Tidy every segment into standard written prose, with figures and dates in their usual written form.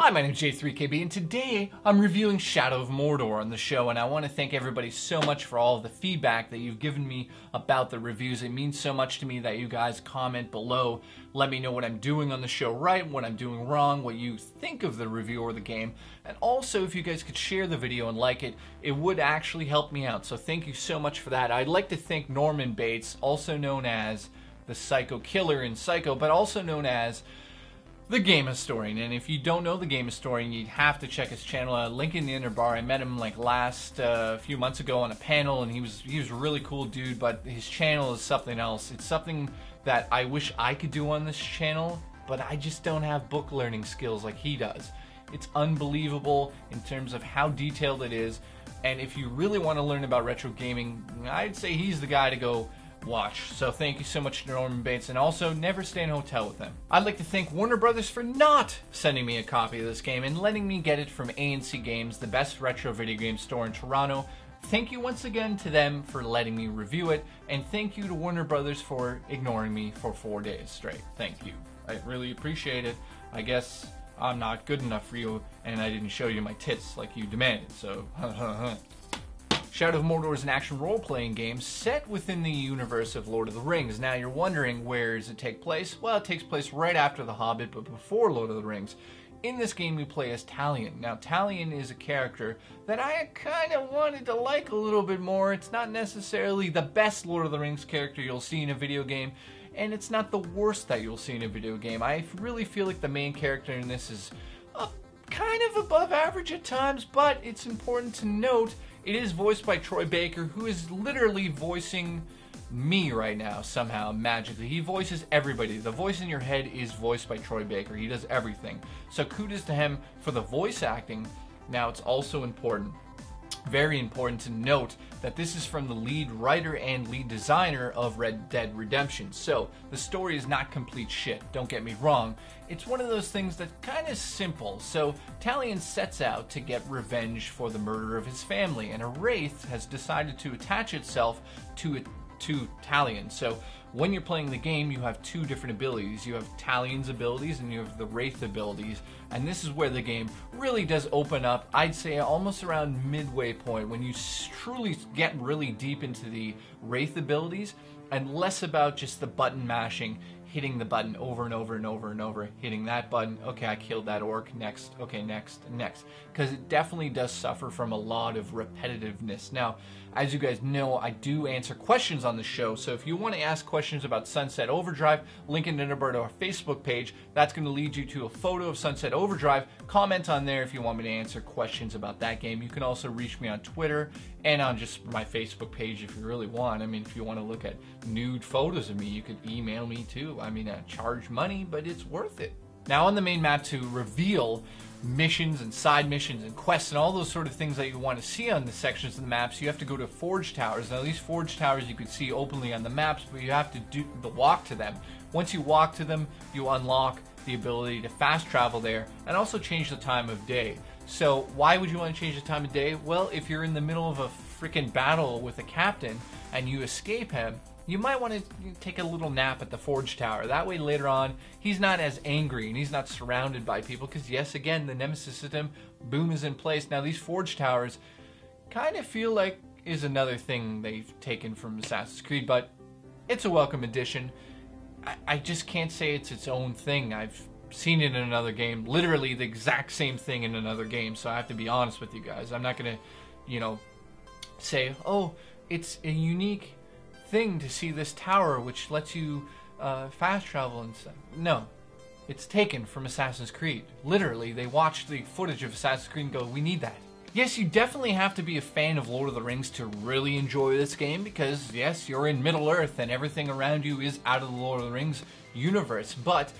Hi, my name is J3KB, and today I'm reviewing Shadow of Mordor on the show, and I want to thank everybody so much for all of the feedback that you've given me about the reviews. It means so much to me that you guys comment below, let me know what I'm doing on the show right, what I'm doing wrong, what you think of the review or the game, and also if you guys could share the video and like it, it would actually help me out, so thank you so much for that. I'd like to thank Norman Bates, also known as the Psycho Killer in Psycho, but also known as the Game Historian. And if you don't know the Game Historian, you'd have to check his channel. Link in the inner bar. I met him like last few months ago on a panel, and he was a really cool dude. But his channel is something else. It's something that I wish I could do on this channel, but I just don't have book learning skills like he does. It's unbelievable in terms of how detailed it is. And if you really want to learn about retro gaming, I'd say he's the guy to go watch. So thank you so much to Norman Bates, and also never stay in a hotel with them. I'd like to thank Warner Brothers for not sending me a copy of this game and letting me get it from A&C Games, the best retro video game store in Toronto. Thank you once again to them for letting me review it, and thank you to Warner Brothers for ignoring me for 4 days straight. Thank you. I really appreciate it. I guess I'm not good enough for you, and I didn't show you my tits like you demanded, so Shadow of Mordor is an action role-playing game set within the universe of Lord of the Rings. Now you're wondering, where does it take place? Well, it takes place right after The Hobbit, but before Lord of the Rings. In this game we play as Talion. Now Talion is a character that I kind of wanted to like a little bit more. It's not necessarily the best Lord of the Rings character you'll see in a video game, and it's not the worst that you'll see in a video game. I really feel like the main character in this is kind of above average at times, but it's important to note it is voiced by Troy Baker, who is literally voicing me right now somehow, magically. He voices everybody. The voice in your head is voiced by Troy Baker. He does everything. So kudos to him for the voice acting. Now it's also important, very important to note that this is from the lead writer and lead designer of Red Dead Redemption. So the story is not complete shit, don't get me wrong. It's one of those things that's kind of simple. So Talion sets out to get revenge for the murder of his family, and a wraith has decided to attach itself to Talion. So when you're playing the game, you have two different abilities. You have Talion's abilities and you have the Wraith abilities, and this is where the game really does open up. I'd say almost around midway point when you truly get really deep into the Wraith abilities and less about just the button mashing, hitting the button over and over and over and over, hitting that button, okay, I killed that orc, next, okay, next, next. Because it definitely does suffer from a lot of repetitiveness. Now, as you guys know, I do answer questions on the show, so if you want to ask questions about Sunset Overdrive, link in the inner bar to our Facebook page. That's going to lead you to a photo of Sunset Overdrive. Comment on there if you want me to answer questions about that game. You can also reach me on Twitter and on just my Facebook page if you really want. I mean, if you want to look at nude photos of me, you could email me too. I mean, I charge money, but it's worth it. Now on the main map, to reveal missions and side missions and quests and all those sort of things that you want to see on the sections of the maps, you have to go to Forge Towers. Now these Forge Towers you can see openly on the maps, but you have to do the walk to them. Once you walk to them, you unlock the ability to fast travel there and also change the time of day. So why would you want to change the time of day? Well, if you're in the middle of a freaking battle with a captain and you escape him, you might want to take a little nap at the Forge Tower. That way later on, he's not as angry and he's not surrounded by people, because yes, again, the Nemesis system, boom, is in place. Now these Forge Towers kind of feel like is another thing they've taken from Assassin's Creed, but it's a welcome addition. I just can't say it's its own thing. I've seen it in another game, literally the exact same thing in another game, so I have to be honest with you guys. I'm not gonna, say, oh, it's a unique thing to see this tower which lets you fast travel and stuff. No, it's taken from Assassin's Creed. Literally, they watched the footage of Assassin's Creed and go, we need that. Yes, you definitely have to be a fan of Lord of the Rings to really enjoy this game, because yes, you're in Middle-earth and everything around you is out of the Lord of the Rings universe, but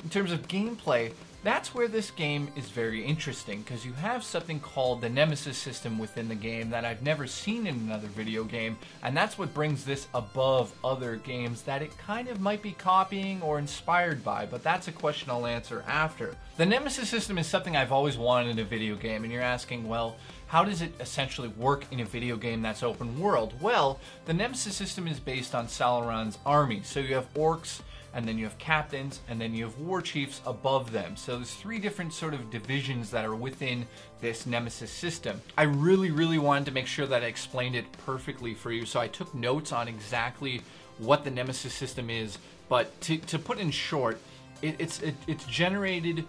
in terms of gameplay, that's where this game is very interesting, because you have something called the Nemesis system within the game that I've never seen in another video game, and that's what brings this above other games that it kind of might be copying or inspired by, but that's a question I'll answer after. The Nemesis system is something I've always wanted in a video game, and you're asking, well, how does it essentially work in a video game that's open world? Well, the Nemesis system is based on Sauron's army, so you have orcs, and then you have captains, and then you have war chiefs above them. So there's 3 different sort of divisions that are within this Nemesis system. I really wanted to make sure that I explained it perfectly for you, so I took notes on exactly what the Nemesis system is, but to put in short, it's generated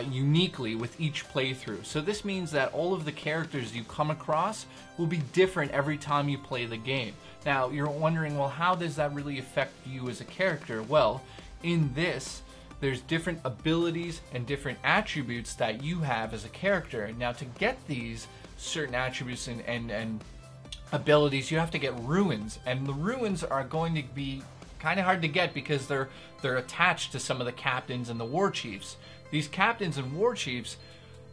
uniquely with each playthrough. So this means that all of the characters you come across will be different every time you play the game. Now you're wondering, well, how does that really affect you as a character? Well, in this, there's different abilities and different attributes that you have as a character. Now to get these certain attributes and abilities, you have to get ruins, and the ruins are going to be kind of hard to get because they're attached to some of the captains and the war chiefs. These captains and war chiefs,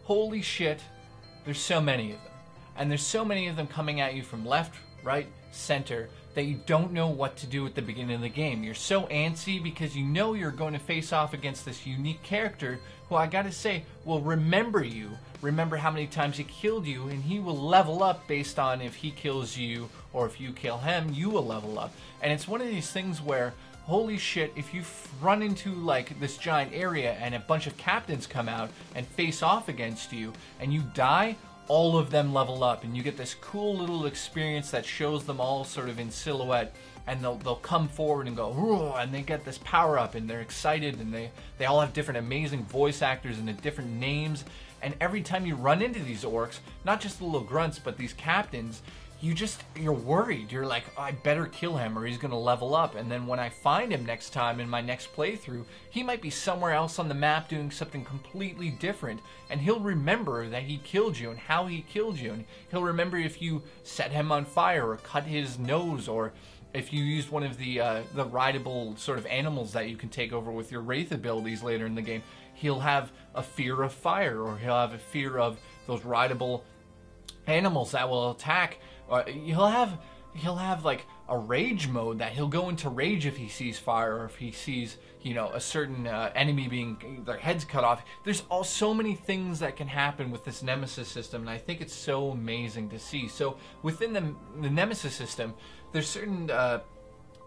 holy shit, there's so many of them. And there's so many of them coming at you from left, right, center, that you don't know what to do at the beginning of the game. You're so antsy because you know you're going to face off against this unique character who, I gotta say, will remember you, remember how many times he killed you, and he will level up based on if he kills you or if you kill him, you will level up. And it's one of these things where, holy shit, if you run into like this giant area and a bunch of captains come out and face off against you and you die, all of them level up, and you get this cool little experience that shows them all sort of in silhouette, and they'll come forward and go, "Roar," and they get this power up and they're excited, and they all have different amazing voice actors and different names. And every time you run into these orcs, not just the little grunts but these captains, you're worried. You're like, oh, I better kill him or he's gonna level up. And then when I find him next time in my next playthrough, he might be somewhere else on the map doing something completely different, and he'll remember that he killed you and how he killed you, and he'll remember if you set him on fire or cut his nose, or if you used one of the rideable sort of animals that you can take over with your Wraith abilities later in the game. He'll have a fear of fire, or he'll have a fear of those rideable animals that will attack. He'll have like a rage mode that he'll go into rage if he sees fire, or if he sees, you know, a certain enemy being their heads cut off. There's so many things that can happen with this Nemesis system, and I think it's so amazing to see. So within the Nemesis system, there's certain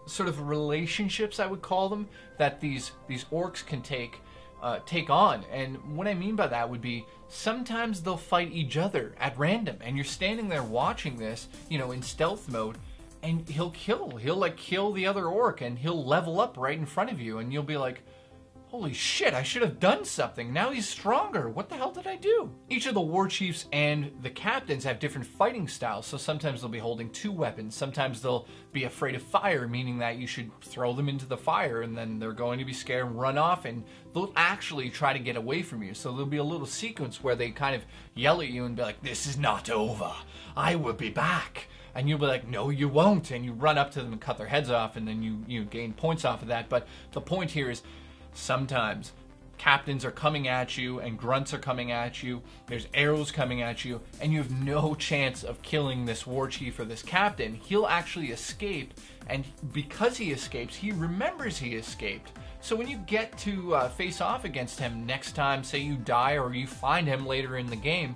sort of relationships, I would call them, that these orcs can take on. And what I mean by that would be, sometimes they'll fight each other at random, and you're standing there watching this, you know, in stealth mode, and he'll like kill the other orc, and he'll level up right in front of you, and you'll be like, holy shit, I should have done something. Now he's stronger. What the hell did I do? Each of the war chiefs and the captains have different fighting styles. So sometimes they'll be holding 2 weapons. Sometimes they'll be afraid of fire, meaning that you should throw them into the fire, and then they're going to be scared and run off, and they'll actually try to get away from you. So there'll be a little sequence where they kind of yell at you and be like, this is not over. I will be back. And you'll be like, no, you won't. And you run up to them and cut their heads off, and then you gain points off of that. But the point here is, sometimes captains are coming at you and grunts are coming at you, there's arrows coming at you, and you have no chance of killing this war chief or this captain. He'll actually escape, and because he escapes, he remembers he escaped. So when you get to face off against him next time, say you die or you find him later in the game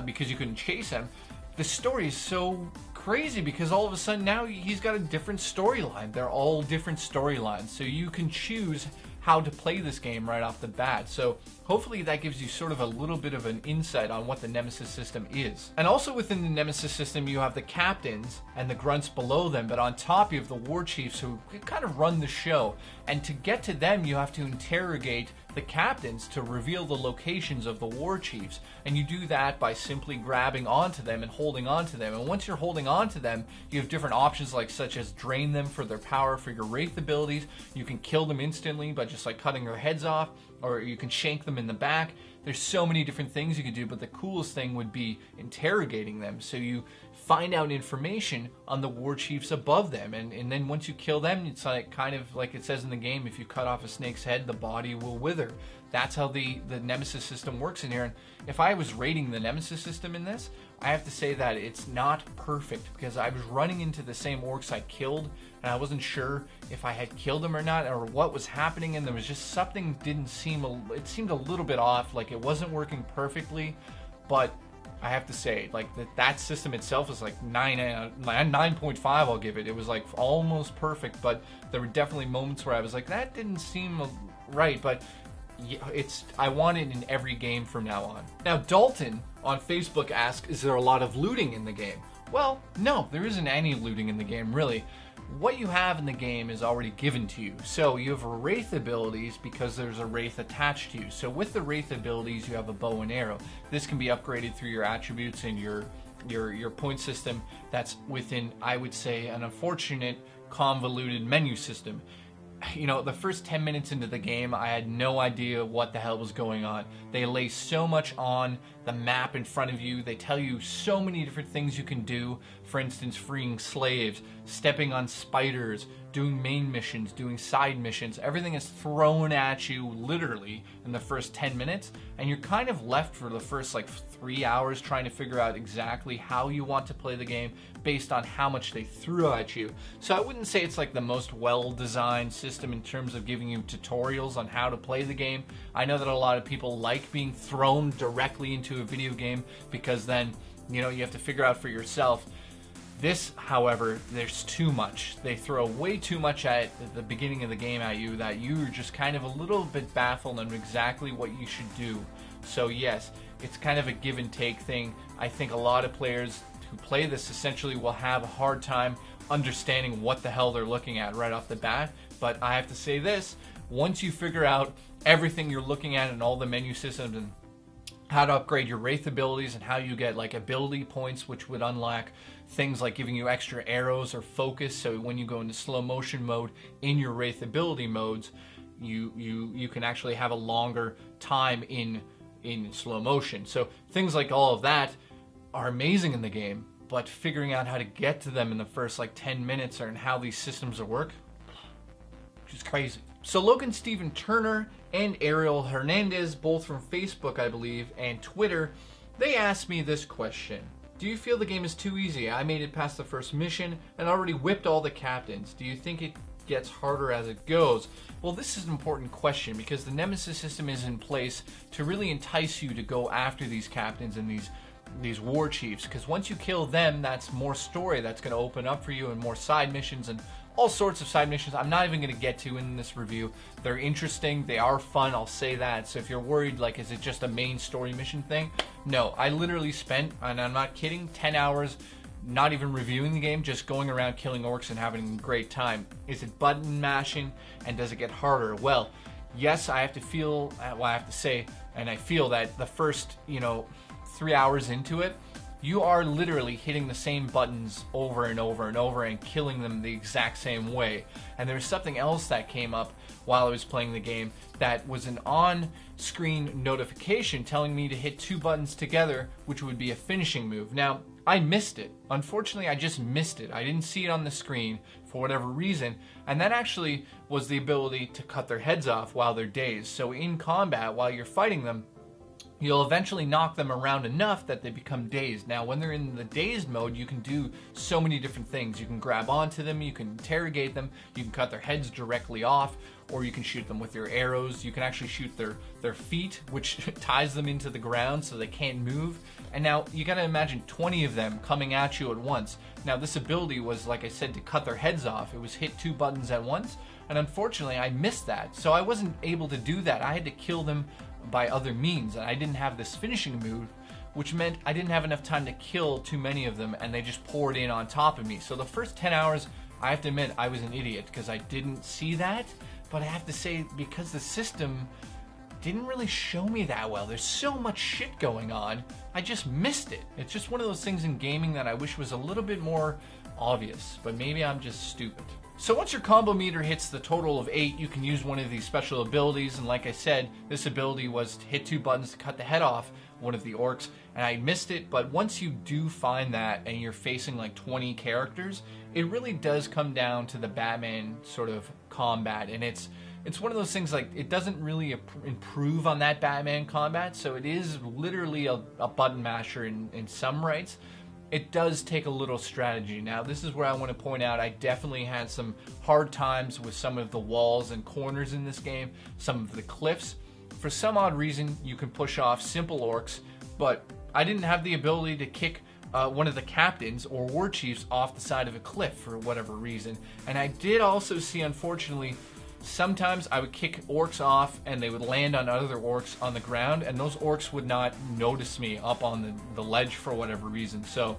because you couldn't chase him, the story is so crazy because all of a sudden now he's got a different storyline. They're all different storylines, so you can choose how to play this game right off the bat. So hopefully that gives you sort of a little bit of an insight on what the Nemesis system is. And also within the Nemesis system, you have the captains and the grunts below them, but on top you have the war chiefs who kind of run the show. And to get to them, you have to interrogate the captains to reveal the locations of the war chiefs. And you do that by simply grabbing onto them and holding onto them. And once you're holding onto them, you have different options, like such as drain them for their power for your Wraith abilities. You can kill them instantly by just like cutting their heads off, or you can shank them in the back. There's so many different things you could do, but the coolest thing would be interrogating them. So you find out information on the war chiefs above them, and then once you kill them, it's like kind of like it says in the game, if you cut off a snake's head, the body will wither. That's how the Nemesis system works in here. And if I was rating the Nemesis system in this, I have to say that it's not perfect, because I was running into the same orcs I killed, and I wasn't sure if I had killed them or not, or what was happening, and there was just something it seemed a little bit off, like it wasn't working perfectly. But I have to say, like that system itself is like 9.5. I'll give it. It was like almost perfect, but there were definitely moments where I was like, that didn't seem right. But I want it in every game from now on. Now, Dalton on Facebook asks, is there a lot of looting in the game? Well, no, there isn't any looting in the game, really. What you have in the game is already given to you. So you have Wraith abilities because there's a Wraith attached to you. So with the Wraith abilities, you have a bow and arrow. This can be upgraded through your attributes and your point system that's within, I would say, an unfortunate convoluted menu system. You know, the first 10 minutes into the game, I had no idea what the hell was going on. They lay so much on the map in front of you. They tell you so many different things you can do. For instance, freeing slaves, stepping on spiders, doing main missions, doing side missions. Everything is thrown at you literally in the first 10 minutes, and you're kind of left for the first like 3 hours trying to figure out exactly how you want to play the game based on how much they threw at you. So I wouldn't say it's like the most well-designed system in terms of giving you tutorials on how to play the game. I know that a lot of people like being thrown directly into a video game because then, you know, you have to figure out for yourself. This, however, there's too much. They throw way too much at the beginning of the game at you that you're just kind of a little bit baffled on exactly what you should do. So yes, it's kind of a give and take thing. I think a lot of players who play this essentially will have a hard time understanding what the hell they're looking at right off the bat. But I have to say this, once you figure out everything you're looking at and all the menu systems and how to upgrade your Wraith abilities and how you get like ability points, which would unlock things like giving you extra arrows or focus, so when you go into slow motion mode in your Wraith ability modes, you can actually have a longer time in slow motion. So things like all of that are amazing in the game, but figuring out how to get to them in the first like 10 minutes and how these systems work, which is crazy. So Logan Steven Turner and Ariel Hernandez, both from Facebook, I believe, and Twitter, they asked me this question. Do you feel the game is too easy? I made it past the first mission and already whipped all the captains. Do you think it gets harder as it goes? Well, this is an important question because the Nemesis system is in place to really entice you to go after these captains and these war chiefs, because once you kill them, that's more story that's going to open up for you and more side missions and all sorts of side missions I'm not even going to get to in this review. They're interesting, they are fun, I'll say that. So if you're worried, like, is it just a main story mission thing? No, I literally spent, and I'm not kidding, 10 hours not even reviewing the game, just going around killing orcs and having a great time. Is it button mashing, and does it get harder? Well, yes, I have to say, and I feel that the first, 3 hours into it, you are literally hitting the same buttons over and over and over and killing them the exact same way. And there's something else that came up while I was playing the game that was an on-screen notification telling me to hit 2 buttons together, which would be a finishing move. Now, I missed it. Unfortunately, I just missed it. I didn't see it on the screen for whatever reason, and that actually was the ability to cut their heads off while they're dazed. So in combat, while you're fighting them, you'll eventually knock them around enough that they become dazed. Now, when they're in the dazed mode, you can do so many different things. You can grab onto them, you can interrogate them, you can cut their heads directly off, or you can shoot them with your arrows. You can actually shoot their feet, which ties them into the ground so they can't move. And now, you gotta imagine 20 of them coming at you at once. Now, this ability was, like I said, to cut their heads off. It was hit 2 buttons at once, and unfortunately, I missed that. So I wasn't able to do that. I had to kill them by other means, and I didn't have this finishing move, which meant I didn't have enough time to kill too many of them, and they just poured in on top of me. So the first 10 hours, I have to admit, I was an idiot because I didn't see that, but I have to say, because the system didn't really show me that well, there's so much shit going on, I just missed it. It's just one of those things in gaming that I wish was a little bit more obvious, but maybe I'm just stupid. So once your combo meter hits the total of 8, you can use one of these special abilities, and like I said, this ability was to hit 2 buttons to cut the head off one of the orcs, and I missed it, but once you do find that and you're facing like 20 characters, it really does come down to the Batman sort of combat, and it's one of those things, like, it doesn't really improve on that Batman combat, so it is literally a button masher in some rights. It does take a little strategy. Now, this is where I want to point out I definitely had some hard times with some of the walls and corners in this game, some of the cliffs. For some odd reason, you can push off simple orcs, but I didn't have the ability to kick one of the captains or war chiefs off the side of a cliff for whatever reason. And I did also see, unfortunately, sometimes I would kick orcs off and they would land on other orcs on the ground, and those orcs would not notice me up on the ledge for whatever reason. So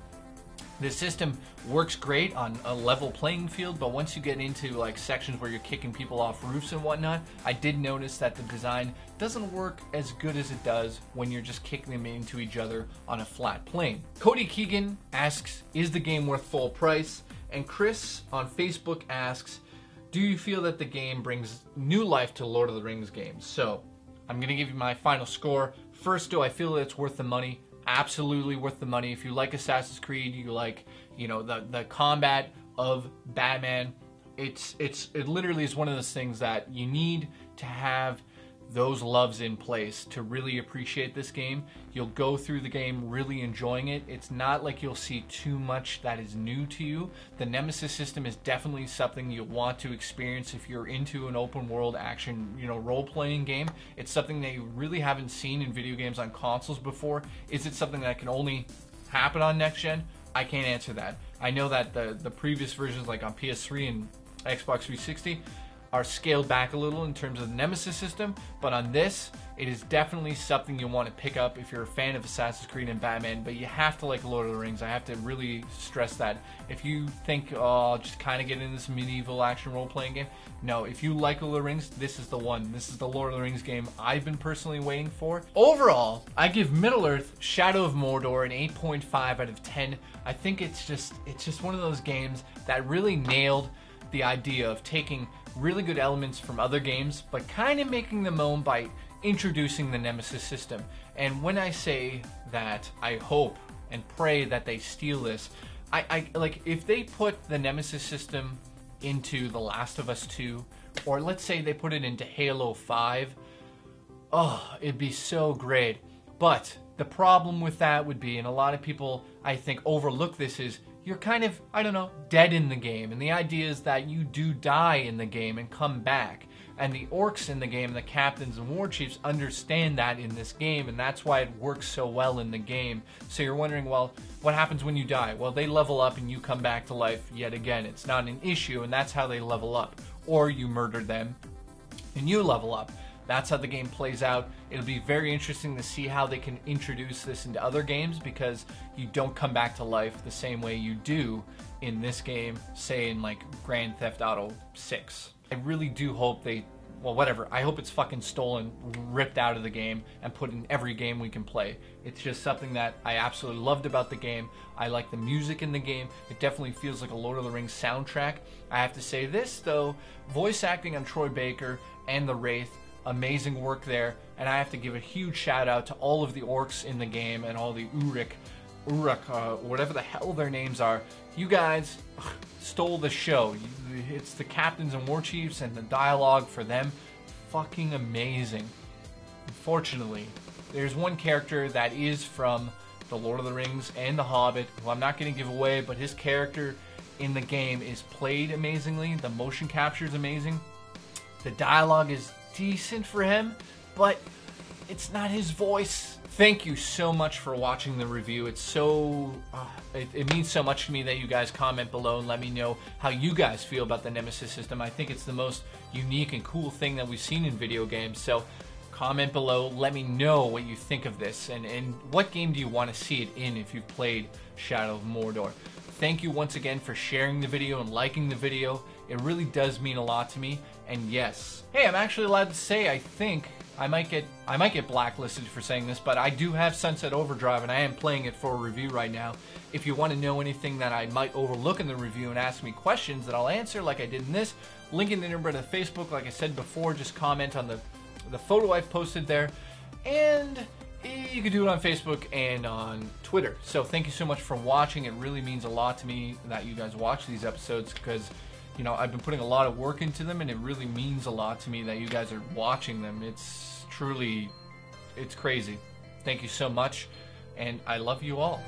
this system works great on a level playing field, but once you get into like sections where you're kicking people off roofs and whatnot, I did notice that the design doesn't work as good as it does when you're just kicking them into each other on a flat plane. Cody Keegan asks, is the game worth full price? And Chris on Facebook asks, do you feel that the game brings new life to Lord of the Rings games? So I'm going to give you my final score. First, do I feel that it's worth the money? Absolutely worth the money. If you like Assassin's Creed, you like, you know, the combat of Batman, it literally is one of those things that you need to have those loves in place to really appreciate this game. You'll go through the game really enjoying it. It's not like you'll see too much that is new to you. The Nemesis system is definitely something you'll want to experience if you're into an open world action, you know, role-playing game. It's something that you really haven't seen in video games on consoles before. Is it something that can only happen on next gen? I can't answer that. I know that the previous versions, like on PS3 and Xbox 360, are scaled back a little in terms of the Nemesis system, but on this, it is definitely something you want to pick up if you're a fan of Assassin's Creed and Batman, but you have to like Lord of the Rings. I have to really stress that. If you think, oh, I'll just kind of get into this medieval action role-playing game, no, if you like Lord of the Rings, this is the one. This is the Lord of the Rings game I've been personally waiting for. Overall, I give Middle-earth Shadow of Mordor an 8.5 out of 10. I think it's just one of those games that really nailed the idea of taking really good elements from other games, but kind of making them own by introducing the Nemesis system. And when I say that, I hope and pray that they steal this. I like, if they put the Nemesis system into The Last of Us 2, or let's say they put it into Halo 5, oh, it'd be so great. But the problem with that would be, and a lot of people I think overlook this, is you're kind of, I don't know, dead in the game. And the idea is that you do die in the game and come back. And the orcs in the game, the captains and war chiefs, understand that in this game, and that's why it works so well in the game. So you're wondering, well, what happens when you die? Well, they level up and you come back to life yet again. It's not an issue, and that's how they level up. Or you murder them and you level up. That's how the game plays out. It'll be very interesting to see how they can introduce this into other games, because you don't come back to life the same way you do in this game, say in like Grand Theft Auto 6. I really do hope they, well, whatever, I hope it's fucking stolen, ripped out of the game, and put in every game we can play. It's just something that I absolutely loved about the game. I like the music in the game. It definitely feels like a Lord of the Rings soundtrack. I have to say this, though, voice acting on Troy Baker and the Wraith, amazing work there, and I have to give a huge shout out to all of the orcs in the game and all the Uruk, whatever the hell their names are. You guys stole the show. It's the captains and war chiefs, and the dialogue for them, fucking amazing. Unfortunately, there's one character that is from The Lord of the Rings and The Hobbit, who I'm not going to give away, but his character in the game is played amazingly. The motion capture is amazing. The dialogue is decent for him, but it's not his voice. Thank you so much for watching the review. It's so it means so much to me that you guys comment below and let me know how you guys feel about the Nemesis system. I think it's the most unique and cool thing that we've seen in video games. So comment below, let me know what you think of this, and what game do you want to see it in if you've played Shadow of Mordor. Thank you once again for sharing the video and liking the video. It really does mean a lot to me. And yes, hey, I'm actually allowed to say, I think I might get blacklisted for saying this, but I do have Sunset Overdrive, and I am playing it for a review right now. If you want to know anything that I might overlook in the review and ask me questions that I'll answer like I did in this, link in the number to Facebook, like I said before. Just comment on the photo I've posted there, and you can do it on Facebook and on Twitter. So thank you so much for watching. It really means a lot to me that you guys watch these episodes, because, you know, I've been putting a lot of work into them, and it really means a lot to me that you guys are watching them. It's truly, it's crazy. Thank you so much, and I love you all.